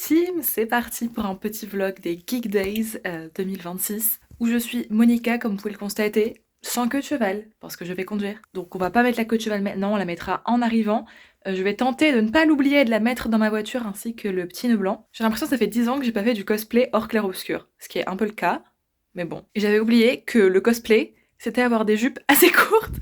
team, c'est parti pour un petit vlog des Geek Days 2026 où je suis Monica, comme vous pouvez le constater, sans queue de cheval parce que je vais conduire. Donc on va pas mettre la queue de cheval maintenant, on la mettra en arrivant. Je vais tenter de ne pas l'oublier et de la mettre dans ma voiture ainsi que le petit nœud blanc. J'ai l'impression que ça fait 10 ans que j'ai pas fait du cosplay hors clair-obscur, ce qui est un peu le cas, mais bon. Et j'avais oublié que le cosplay, c'était avoir des jupes assez courtes.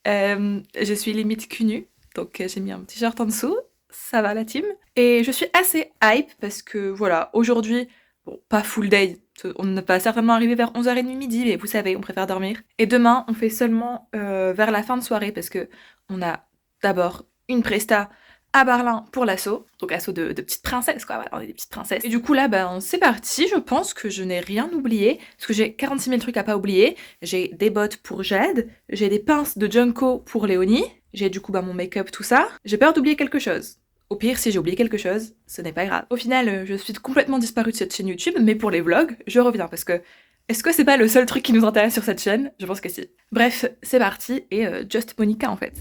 Je suis limite cul nu, donc j'ai mis un petit short en dessous. Ça va la team. Et je suis assez hype parce que voilà, aujourd'hui, bon, pas full day, on ne va certainement arriver vers 11h30 midi, mais vous savez, on préfère dormir. Et demain, on fait seulement vers la fin de soirée parce que on a d'abord une presta à Berlin pour l'assaut, donc assaut de petites princesses quoi, voilà, on est des petites princesses. Et du coup là, ben c'est parti, je pense que je n'ai rien oublié, parce que j'ai 46 000 trucs à pas oublier. J'ai des bottes pour Jade, j'ai des pinces de Junko pour Léonie, j'ai du coup mon make-up, tout ça. J'ai peur d'oublier quelque chose. Au pire, si j'ai oublié quelque chose, ce n'est pas grave. Au final, je suis complètement disparue de cette chaîne YouTube, mais pour les vlogs, je reviens parce que est-ce que c'est pas le seul truc qui nous intéresse sur cette chaîne? Je pense que si. Bref, c'est parti, et Just Monica en fait.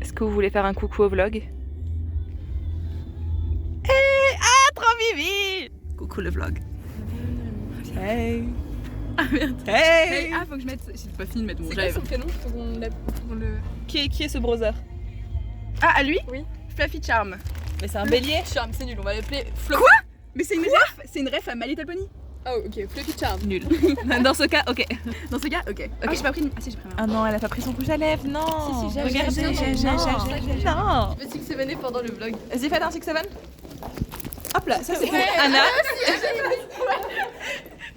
Est-ce que vous voulez faire un coucou au vlog? Hey! Ah, trop Vivi! Coucou le vlog. Hey! Ah merde! Hey! Ah, faut que je mette. J'ai pas fini de mettre mon C'est rêve. quoi son prénom? Faut qu'on le. Qui est ce browser? Ah, à lui? Oui. Fluffy Charm. Mais c'est un bélier? Charm, c'est nul, on va l'appeler Flo. Quoi? Mais c'est une ref! C'est une ref à My Little Pony. Oh, ok, Fluffy Charm. Nul. Dans ce cas, ok. Dans ce cas, ok. Ah, j'ai pas pris. Ah, si, j'ai pris un. Ah non, elle a pas pris son rouge à lèvres, non! Si, si, j'ai Regardez, j'ai. non! Je vais Six Seven pendant le vlog. Vas-y, faites un 6-7. Hop là, ça c'est pour Ouais. Anna.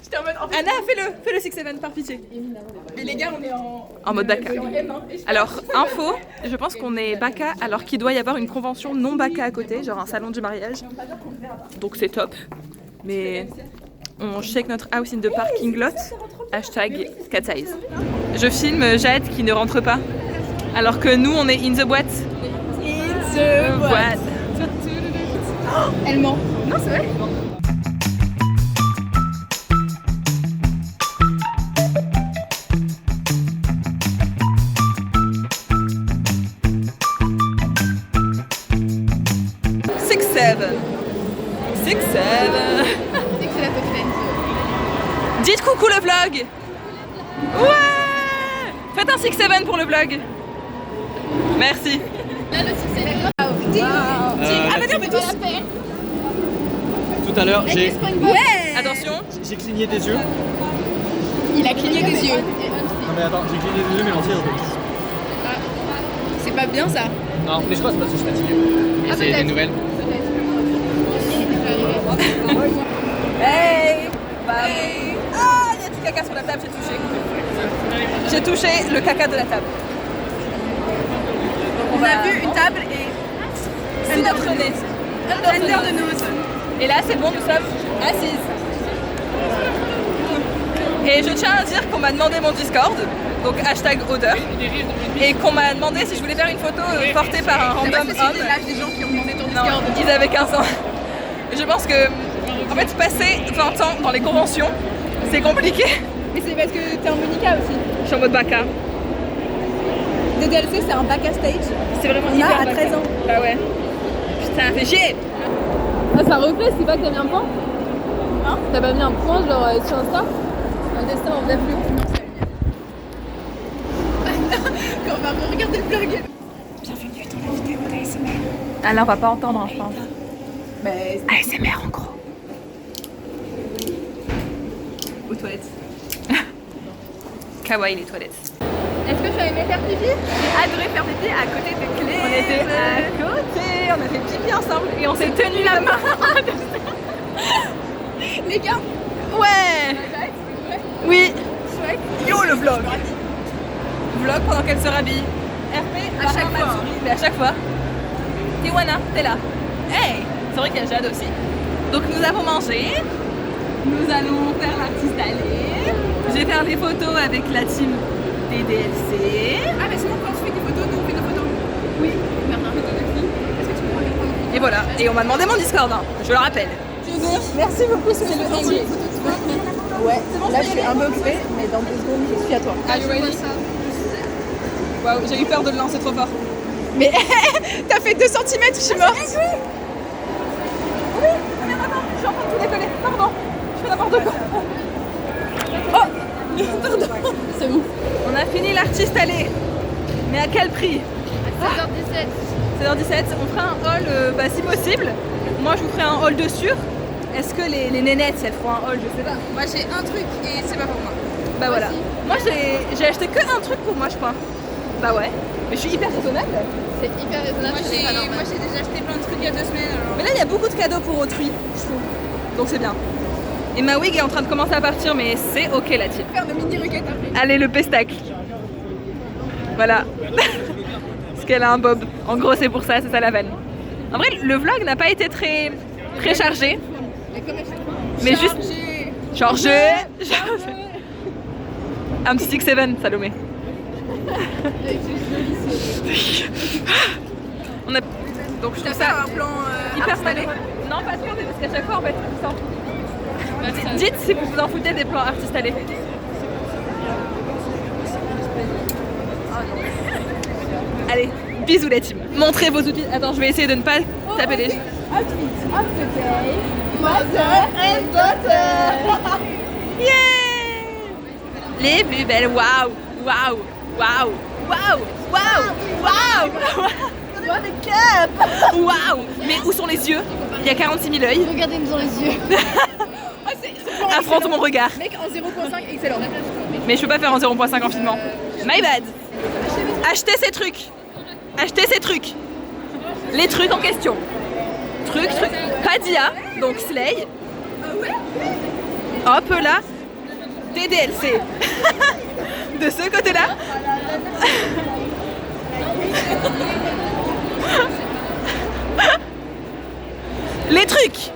J'étais en mode. En fait, Anna, fais le 6-7 par pitié. mais les gars, on est En mode Baka. en M1. Et je- Alors, info, je pense qu'on est Baka alors qu'il doit y avoir une convention non Baka à côté, genre un salon du mariage. Donc c'est top. Mais on check notre house in the parking lot. Hashtag cat size. Je filme Jade qui ne rentre pas. Alors que nous, on est in the boîte. In the boîte. Elle ment. Non, c'est vrai. Six, seven. Dès que c'est la top Dites coucou le vlog. Ouais. Faites un 6-7 pour le vlog. Merci. Là, le succès est là. Ah, vas-y, on fait tous. Tout à l'heure, j'ai Ouais. Attention. cligné des yeux. Il a cligné des yeux. Non mais attends, j'ai cligné des yeux mais entiers. C'est pas bien ça. Non, mais je crois que c'est parce que je suis fatigué. Et c'est peut-être. des nouvelles. Hey. Bam. Ah, il y a du caca sur la table, j'ai touché. J'ai touché le caca de la table. On a vu une table et C'est notre nez. under de nose. Et là, c'est bon, nous sommes assises. Et je tiens à dire qu'on m'a demandé mon Discord, donc hashtag odeur, et qu'on m'a demandé si je voulais faire une photo portée par un random homme. C'est l'âge des gens qui ont demandé ton Non, Discord. ils avaient 15 ans. Et je pense que, en fait, passer 20 ans dans les conventions, c'est compliqué. Mais c'est parce que t'es en Monica aussi. Je suis en mode baka. DDLC, c'est un back à stage. C'est vraiment Là, hyper à baka. 13 ans. Bah ouais. Putain, fais chier. Ah, ça reflète, c'est pas que t'as mis un point. Hein? T'as pas mis un point genre sur Insta? Un destin en vrai plus. Quand on va regarder le vlog. Bienvenue dans la vidéo d'ASMR. Ah là, on va pas entendre, je pense. Mais ASMR en gros. aux toilettes. Kawaii les toilettes. Est-ce que tu as aimé faire pipi? J'ai adoré faire pipi à côté de Clé. On était à côté, on a fait pipi ensemble et on s'est tenu la main. Les gars, Ouais. Oui. chouette. Yo le vlog. Vlog pendant qu'elle se rhabille. RP À chaque Barbara fois. Matsuri, mais à chaque fois. Tiwana, t'es là. Hey. C'est vrai qu'il y a Jade aussi. Donc nous avons mangé. Nous allons faire l'artiste allée. Je vais faire les photos avec la team DDLC. Ah, mais sinon, quand tu fais des photos, nous on fait des photos. Oui, Bernard. Est-ce que tu peux regarder prendre Et voilà. Et on m'a demandé mon Discord, hein. Je le rappelle. Merci beaucoup, c'est le gentil. Ouais, là je suis un peu occupée, mais dans 2 secondes je suis à toi. Are you ready? Waouh, j'ai eu peur de le lancer trop fort. Mais t'as fait 2 cm, je suis morte. attends, je suis en train de tout décoller. Pardon, je fais n'importe quoi. Oh, pardon. C'est bon. On a fini l'artiste allée. Mais à quel prix? 16h17. 16h17, on fera un haul si possible. Moi je vous ferai un haul de sûr. Est-ce que les nénettes elles feront un haul? Je sais pas. Moi j'ai un truc et c'est pas pour moi. Bah voilà. aussi. Moi j'ai acheté que un truc pour moi je crois. Bah ouais. Mais je suis hyper raisonnable. C'est hyper raisonnable. Moi j'ai déjà acheté plein de trucs il y a 2 semaines alors. Mais là il y a beaucoup de cadeaux pour autrui, je trouve. Donc c'est bien. Et ma wig est en train de commencer à partir mais c'est ok la team. Faire de mini requêtes après. Allez le pestacle. Voilà. Parce qu'elle a un bob. En gros c'est pour ça, c'est ça la vanne. En vrai le vlog n'a pas été très chargé. Et comme elle fait quoi? Mais juste chargé. Un petit 6-7 Salomé. On a donc je trouve ça un plan hyper stylé. Non pas trop parce qu'à chaque fois en fait on s'en fout. Dites si vous vous en foutez des plans artistes allés. Allez, bisous la team. Montrez vos outils. Attends, je vais essayer de ne pas taper les. Outfit of the day, mother and daughter. Yeah! Les plus belles. Waouh, waouh, waouh, waouh, waouh, waouh. What a cap! Waouh! Mais où sont les yeux? Il y a 46 000 œils. Regardez-nous dans les yeux. Affronte mon regard. Mec en 0.5 excellent. Mais je peux pas faire en 0.5 en filmant. My bad. Achetez ces trucs. Achetez ces trucs. Les trucs en question. Trucs. Padia, donc Slay. Hop là. TDLC. De ce côté-là. Les trucs.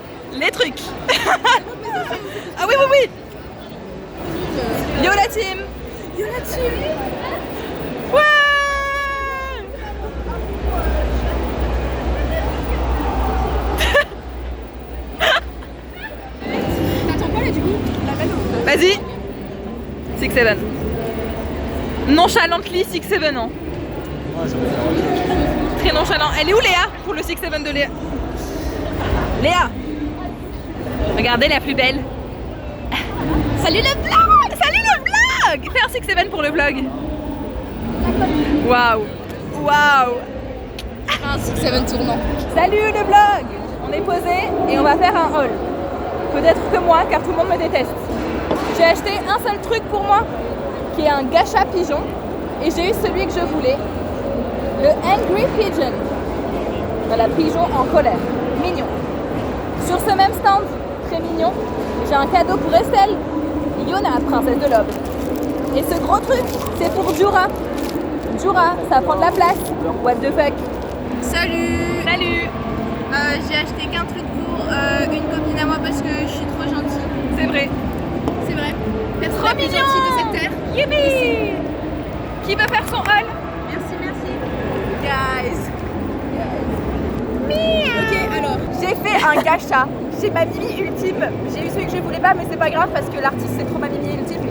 Ah oui. Yo la team. Ouais. T'attends pas là du coup? Vas-y. 6-7. Nonchalantly 6-7 ans. Très nonchalant. Elle est où Léa? Pour le 6-7 de Léa. Léa. Regardez la plus belle. Salut le vlog! Fais un 6-7 pour le vlog. Waouh. Un 6-7 tournant. Salut le vlog. On est posé et on va faire un haul. Peut-être que moi, car tout le monde me déteste. J'ai acheté un seul truc pour moi, qui est un gacha pigeon. Et j'ai eu celui que je voulais. Le Angry Pigeon. Voilà, pigeon en colère. Mignon. Sur ce même stand, très mignon, j'ai un cadeau pour Estelle. Yona, princesse de l'aube. Et ce gros truc, c'est pour Jura. Jura, ça prend de la place. What the fuck. Salut. Salut. J'ai acheté qu'un truc pour une copine à moi parce que je suis trop gentille. C'est vrai. C'est vrai. Personne Trop n'est plus mignon. gentille de cette terre. Yippee. Qui veut faire son haul? Merci. Guys. Ok alors. J'ai fait un gacha. J'ai ma Mimi ultime. J'ai eu celui que je voulais pas, mais c'est pas grave parce que l'artiste c'est trop ma Mimi ultime.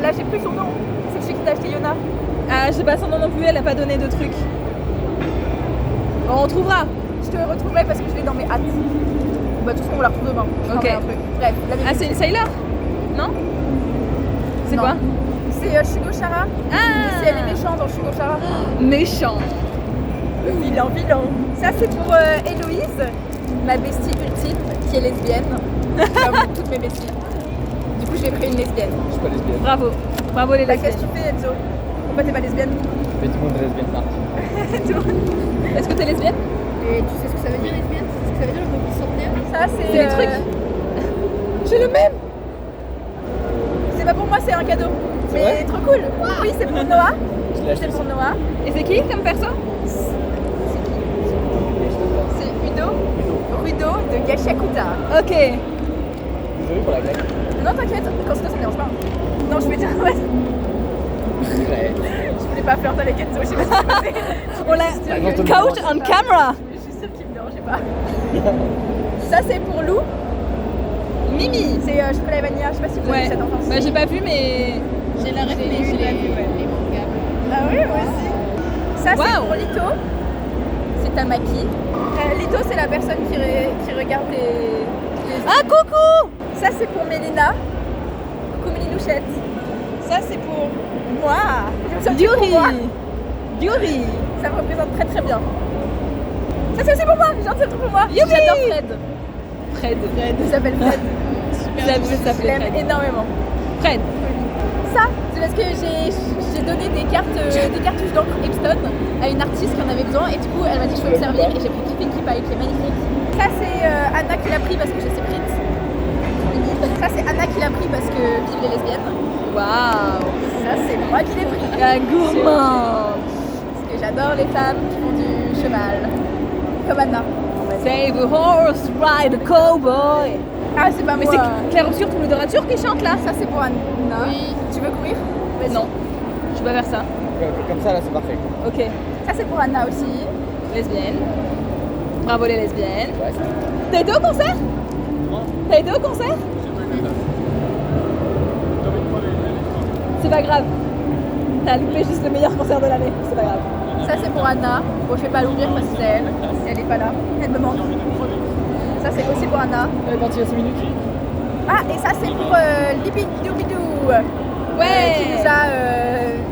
Là j'ai plus son nom. C'est celui qui t'a acheté Yona. Ah, j'ai pas son nom non plus, elle a pas donné de truc. Bon, on trouvera. Je te le retrouverai parce que je l'ai dans mes hâtes. Bah, tout ce qu'on la retrouve demain. Ok. Un truc. Bref, la Mimi. Ah, c'est une Sailor? Non? C'est Non. quoi? C'est Shugo Chara. Ah! Si elle est méchante dans Shugo Chara. Méchant. Vilain. Ça c'est pour Héloïse, ma bestie ultime, qui est lesbienne. Comme toutes mes besties. Du coup, je vais créer une lesbienne. Je suis pas lesbienne. Bravo les Bah, lesbiennes. qu'est-ce que tu fais, Enzo? Pourquoi t'es pas lesbienne? Mais tout le monde est lesbienne partout. Est-ce que t'es lesbienne? Et tu sais ce que ça veut dire, lesbienne? Tu sais ce que ça veut dire, le mot centenaire? Ça, c'est les trucs. J'ai le même. C'est pas pour moi, c'est un cadeau. C'est Mais vrai trop cool. Oui, c'est pour Noah. Je l'ai acheté. C'est pour Noah. Et c'est qui comme perso? C'est Rudo de Gashakuta. Ok. Désolé pour la blague. Non, t'inquiète, quand c'est toi, ça me dérange pas. Non, je voulais dire, ouais. Ouais. Je voulais pas flirter avec Enzo, je sais pas ce que c'est. On l'a caught on camera. Je suis sûre qu'il me dérangeait pas. Ça, c'est pour Lou. Mimi. C'est chocolat et vanilla, je sais pas si vous avez Ouais. vu cette enfance. Bah j'ai pas vu mais... J'ai la ref, mais j'ai je pas l'ai vu, ouais. les mangas. Ah oui, moi aussi. Ça, c'est Wow. pour Lito. C'est Tamaki. Lito, c'est la personne qui regarde les Ah, coucou! Ça c'est pour Mélina. Coucou Mélinouchette. Ça c'est pour moi. Je me suis dit pour moi. Yuri! Ça me représente très très bien. Ça c'est aussi pour moi. J'ai un petit truc pour moi. Youpi. J'adore Fred. Fred. Il s'appelle Fred. Ça Je l'aime énormément. Fred. Ça, c'est parce que j'ai donné des cartouches d'encre Epson à une artiste qui en avait besoin et du coup elle m'a dit je peux me servir et j'ai pris Keeping Keep qui est magnifique. Ça c'est Anna qui l'a pris parce que je sais print. Ça c'est Anna qui l'a pris parce que vive les lesbiennes. Waouh! Ça c'est moi qui l'ai pris. Un gourmand! Parce que j'adore les femmes qui font du cheval. Comme Anna. Save a horse, ride a cowboy! Ah c'est pas Mais moi. c'est Claire Obscur, tout le Dorature qui chante là! Ça c'est pour Anna. Oui. Tu veux courir? Vas-y. Non, je peux pas faire ça. Comme ça, là, c'est parfait. Ok, Ça c'est pour Anna aussi. lesbienne. Bravo les lesbiennes. Ouais, T'as été au concert? T'as été au concert? C'est pas grave. T'as loupé juste le meilleur concert de l'année. C'est pas grave. Ça c'est pour Anna. Bon je vais pas l'ouvrir parce que c'est elle. Elle est pas là. Elle me manque. Ça c'est aussi pour Anna. Elle est partie il y a 5 minutes. Ah et ça c'est pour Libidoubidou. Qui Ouais! nous a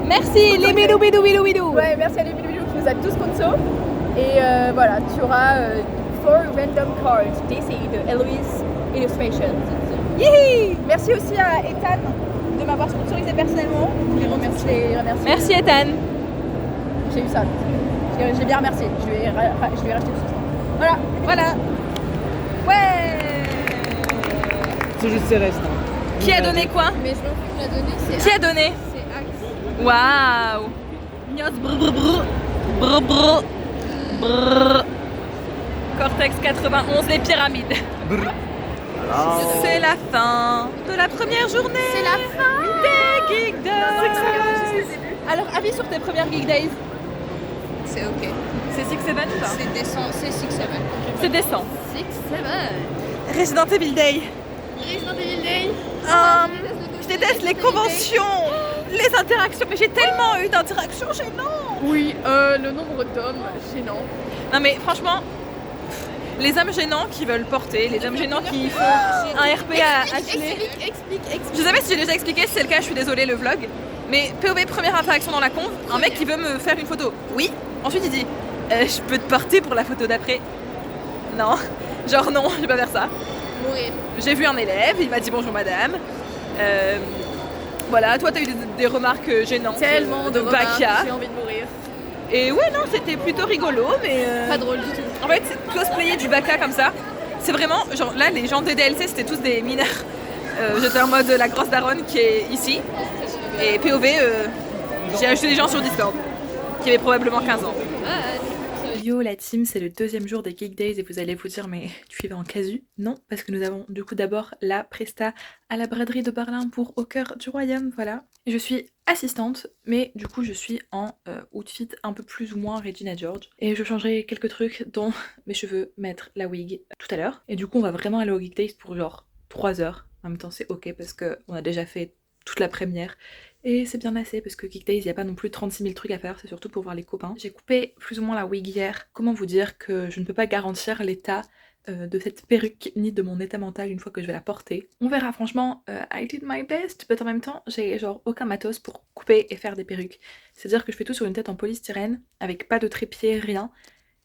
Merci les bidou bidou bidou bidou! ouais, merci à Libidoubidou qui nous a tous sponsor. Et voilà, tu auras 4 random cards DC de Eloise Illustration. Yihi! Merci aussi à Ethan de m'avoir sponsorisé personnellement. Je les remercie. Merci Ethan. J'ai eu ça. J'ai bien remercié. Je lui ai racheté tout ça. Voilà. Voilà. Ouais! C'est juste ses restes. Hein. Qui a donné quoi? Mais je m'en fous que l'a donné, c'est Qui a donné? c'est Axe. Waouh! Gnos brr brr brr. Brr brr. Brr. Cortex 91, les pyramides. C'est la fin de la première journée. C'est la fin. Des Geek Days. Alors, avis sur tes premières Geek Days? C'est ok. C'est 6-7 ou pas? C'est décent, c'est 6-7. C'est décent. 6-7. Resident Evil Day. Resident Evil Day. Je déteste les conventions, les interactions, mais j'ai tellement eu d'interactions gênantes. Oui, le nombre d'hommes, gênant. Non mais franchement, les hommes gênants qui veulent porter, les hommes gênants qui font un RP à Ashley. Explique. Je sais pas si j'ai déjà expliqué, si c'est le cas, je suis désolée, le vlog. Mais POV, première interaction dans la conve, un mec qui veut me faire une photo. Oui. Ensuite il dit, je peux te porter pour la photo d'après. Non, genre non, je vais pas faire ça. Mourir. J'ai vu un élève, il m'a dit bonjour madame. Voilà, toi t'as eu des remarques gênantes. Tellement de remarques, Bakia. j'ai envie de mourir. Et ouais, non, c'était plutôt rigolo, mais. Pas drôle du tout. En fait, cosplayer du Baka comme ça, c'est vraiment. Genre là, les gens des DLC, c'était tous des mineurs. J'étais en mode la grosse daronne qui est ici. Et POV, j'ai ajouté des gens sur Discord qui avaient probablement 15 ans. Yo la team, c'est le deuxième jour des Geek Days et vous allez vous dire mais tu y vas en casu? Non, parce que nous avons du coup d'abord la presta à la braderie de Berlin pour Au cœur du royaume, voilà. Je suis assistante, mais du coup je suis en outfit un peu plus ou moins Regina George. Et je changerai quelques trucs dont mes cheveux, mettre la wig tout à l'heure. Et du coup on va vraiment aller au Geek Days pour genre 3 heures. En même temps c'est ok parce qu'on a déjà fait toute la première. Et c'est bien assez parce que Geek Days, il n'y a pas non plus 36 000 trucs à faire, c'est surtout pour voir les copains. J'ai coupé plus ou moins la wig hier. Comment vous dire que je ne peux pas garantir l'état de cette perruque ni de mon état mental une fois que je vais la porter. On verra, franchement, I did my best, mais en même temps, j'ai genre aucun matos pour couper et faire des perruques. C'est-à-dire que je fais tout sur une tête en polystyrène, avec pas de trépied, rien.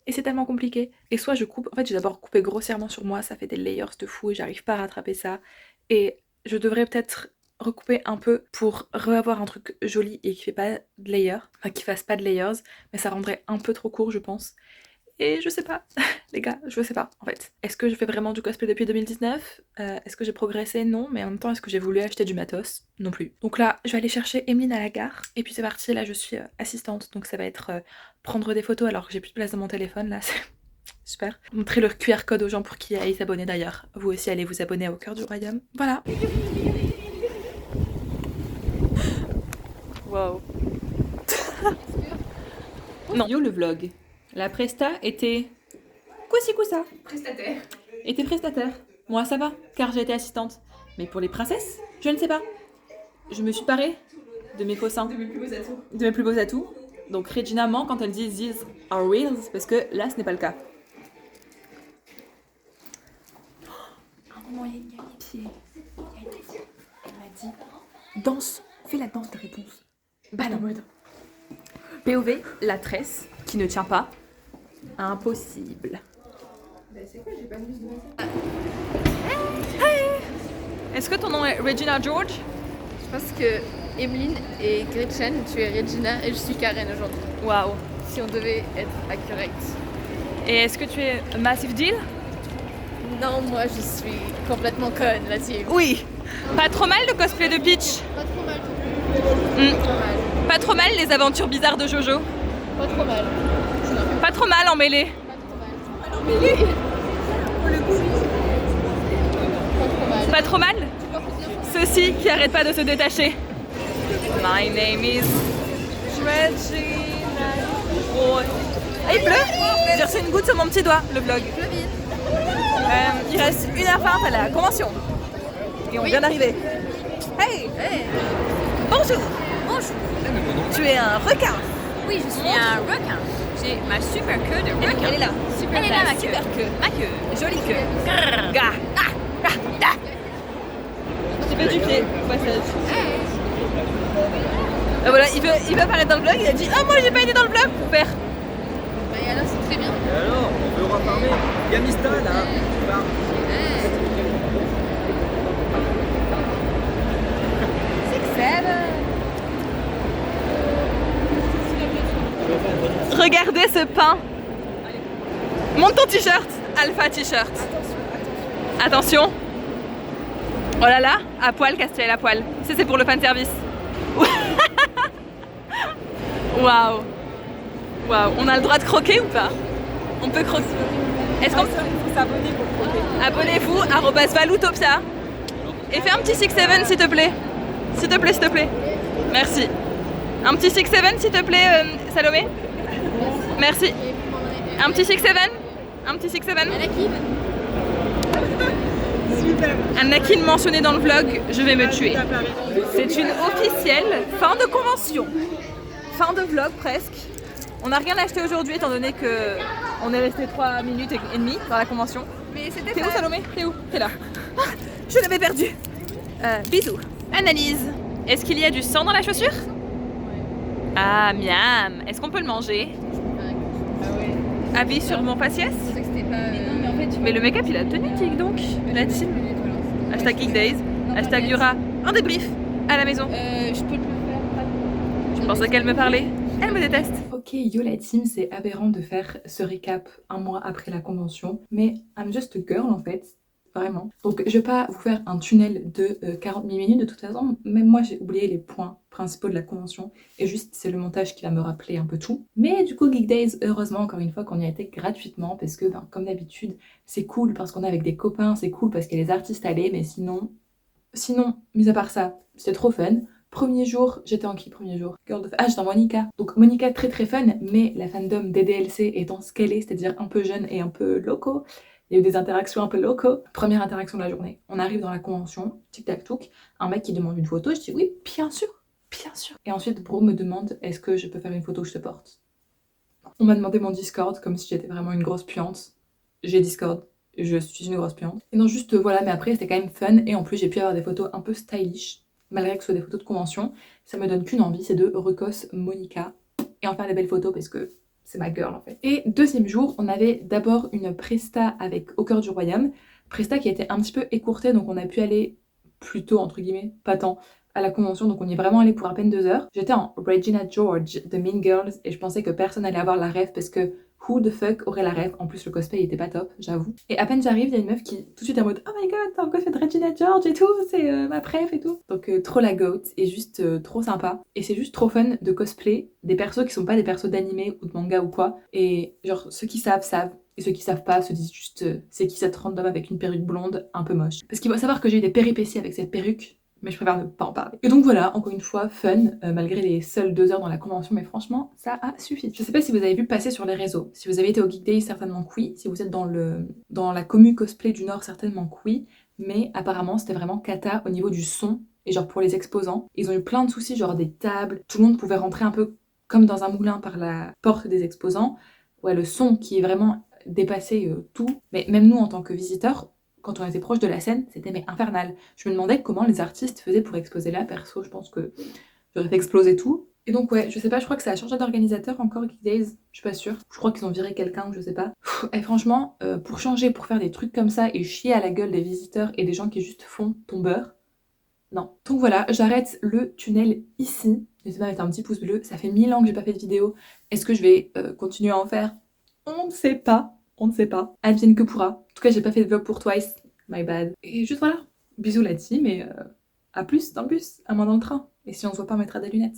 Et c'est tellement compliqué. Et soit je coupe, en fait j'ai d'abord coupé grossièrement sur moi, ça fait des layers de fou et j'arrive pas à rattraper ça. Et je devrais peut-être recouper un peu pour revoir un truc joli et qui fait pas de layers, enfin qui fasse pas de layers, mais ça rendrait un peu trop court je pense. Et je sais pas, les gars, je sais pas en fait. Est-ce que je fais vraiment du cosplay depuis 2019 ? Est-ce que j'ai progressé ? Non, mais en même temps est-ce que j'ai voulu acheter du matos ? Non plus. Donc là, je vais aller chercher Emeline à la gare, et puis c'est parti, là je suis assistante, donc ça va être prendre des photos alors que j'ai plus de place dans mon téléphone, là c'est super. Montrer le QR code aux gens pour qu'ils aillent s'abonner d'ailleurs. Vous aussi allez vous abonner au cœur du royaume. Voilà. Wow. Non. Yo le vlog. La presta était coussi coussa. Prestataire. Était prestataire. Moi ça va, car j'ai été assistante. Mais pour les princesses, je ne sais pas. Je me suis parée de mes faux seins. De mes plus beaux atouts. De mes plus beaux atouts. Donc Regina ment quand elle dit these are reals, parce que là ce n'est pas le cas. Comment il y a une pied. Elle m'a dit danse, fais la danse de réponse. Bah non. POV, la tresse qui ne tient pas. Impossible. Est-ce que ton nom est Regina George? Je pense que Emeline et Gretchen, tu es Regina et je suis Karen aujourd'hui. Waouh. Si on devait être accurate. Et est-ce que tu es Massive Deal? Non, moi je suis complètement conne là-dessus. Oui. Pas trop mal le cosplay de Peach. Pas trop mal. Mm. Pas trop mal. Pas trop mal les aventures bizarres de Jojo. Pas trop mal. Pas trop mal en mêlée. Pas trop mal. Pas trop mal. Ceux-ci qui arrêtent pas de se détacher. My name is Regina. Oh. Ah, il pleut. J'ai reçu une goutte sur mon petit doigt, le vlog. Il reste 1h20 à la convention. Et on vient d'arriver. Hey. Bonjour. Bonjour. Tu es un requin. Oui, je suis un requin. J'ai ma super queue de requin. Elle est là. Elle est là, ma super queue. Ma queue. Jolie queue. Gars. J'ai fait du pied au passage. Et voilà, il veut apparaître dans le vlog. Il a dit oh moi j'ai pas été dans le vlog pour faire. Bah, et alors c'est très bien. Et alors, on veut refarmer. Il y a Mista là. Regardez ce pain. Monte ton t-shirt. Alpha t-shirt. Attention. Oh là là, à poil, Castiel, à poil. C'est pour le fan service. Waouh. Waouh. On a le droit de croquer ou pas? On peut croquer. Est-ce qu'on faut s'abonner pour croquer? Abonnez-vous, @valoutopia. Et fais un petit 6-7 s'il te plaît. S'il te plaît, s'il te plaît. Merci. Un petit 6-7 s'il te plaît, Salomé. Merci. Un petit 6-7. Un petit 6-7. Anakin mentionné dans le vlog, je vais me tuer. C'est une officielle fin de convention. Fin de vlog presque. On n'a rien acheté aujourd'hui étant donné que on est resté 3 minutes et demie dans la convention. Mais c'était T'es où Salomé? T'es où? T'es là. Ah, je l'avais perdu. Bisous. Analyse. Est-ce qu'il y a du sang dans la chaussure? Ah miam. Est-ce qu'on peut le manger? Avis sur mon faciès? Mais le make-up il a tenu tic donc. La team. Hashtag Geek Days. Hashtag il y aura un débrief à la maison. Je peux le faire. Je pensais qu'elle me parlait. Elle me déteste. Ok, yo la team, c'est aberrant de faire ce récap un mois après la convention, mais I'm just a girl en fait, vraiment. Donc je vais pas vous faire un tunnel de 40 000 minutes de toute façon, même moi j'ai oublié les points principaux de la convention, et juste c'est le montage qui va me rappeler un peu tout. Mais du coup Geek Days, heureusement encore une fois qu'on y a été gratuitement, parce que comme d'habitude, c'est cool parce qu'on est avec des copains, c'est cool parce qu'il y a des artistes à aller, mais sinon, mis à part ça, c'était trop fun. Premier jour, j'étais en qui premier jour? J'étais en Monica. Donc Monica très très fun, mais la fandom des DLC étant ce qu'elle est, c'est-à-dire un peu jeune et un peu loco, il y a eu des interactions un peu loco. Première interaction de la journée. On arrive dans la convention, tic-tac-touc, un mec qui demande une photo, je dis oui, bien sûr, bien sûr. Et ensuite, Bro me demande est-ce que je peux faire une photo, je te porte. On m'a demandé mon Discord comme si j'étais vraiment une grosse puante. J'ai Discord, je suis une grosse puante. Et non, juste voilà, mais après c'était quand même fun, et en plus j'ai pu avoir des photos un peu stylish. Malgré que ce soit des photos de convention, ça me donne qu'une envie, c'est de recos Monica et en faire des belles photos parce que c'est ma girl en fait. Et deuxième jour, on avait d'abord une presta avec Au cœur du royaume, presta qui a été un petit peu écourtée, donc on a pu aller plus tôt entre guillemets, pas tant, à la convention, donc on y est vraiment allé pour à peine 2 heures. J'étais en Regina George de Mean Girls et je pensais que personne allait avoir la ref parce que who the fuck aurait la ref? En plus le cosplay était pas top, j'avoue. Et à peine j'arrive, il y a une meuf qui tout de suite est en mode oh my god, t'as un cosplay de Regina George et tout, c'est ma préf et tout. Donc trop la goat et juste trop sympa. Et c'est juste trop fun de cosplay des persos qui sont pas des persos d'animé ou de manga ou quoi. Et genre ceux qui savent, savent. Et ceux qui savent pas se disent juste c'est qui cette random avec une perruque blonde un peu moche. Parce qu'il faut savoir que j'ai eu des péripéties avec cette perruque, mais je préfère ne pas en parler. Et donc voilà, encore une fois, fun, malgré les seules 2 heures dans la convention, mais franchement, ça a suffi. Je sais pas si vous avez vu passer sur les réseaux. Si vous avez été au Geek Day, certainement que oui. Si vous êtes dans la commu cosplay du Nord, certainement que oui. Mais apparemment, c'était vraiment cata au niveau du son. Et genre pour les exposants, ils ont eu plein de soucis, genre des tables. Tout le monde pouvait rentrer un peu comme dans un moulin par la porte des exposants. Ouais, le son qui est vraiment dépassé tout. Mais même nous, en tant que visiteurs, quand on était proche de la scène, c'était mais infernal. Je me demandais comment les artistes faisaient pour exploser là, perso, je pense que j'aurais fait exploser tout. Et donc ouais, je sais pas, je crois que ça a changé d'organisateur encore Geek Days, je suis pas sûre. Je crois qu'ils ont viré quelqu'un ou je sais pas. Et franchement, pour changer, pour faire des trucs comme ça et chier à la gueule des visiteurs et des gens qui juste font ton beurre, non. Donc voilà, j'arrête le tunnel ici. N'hésitez pas à mettre un petit pouce bleu, ça fait 1000 ans que j'ai pas fait de vidéo. Est-ce que je vais continuer à en faire? On ne sait pas, on ne sait pas. Advienne que pourra. En tout cas, j'ai pas fait de vlog pour Twice, my bad. Et juste voilà, bisous la team et à plus dans le bus, à moins dans le train. Et si on se voit pas, on mettra des lunettes.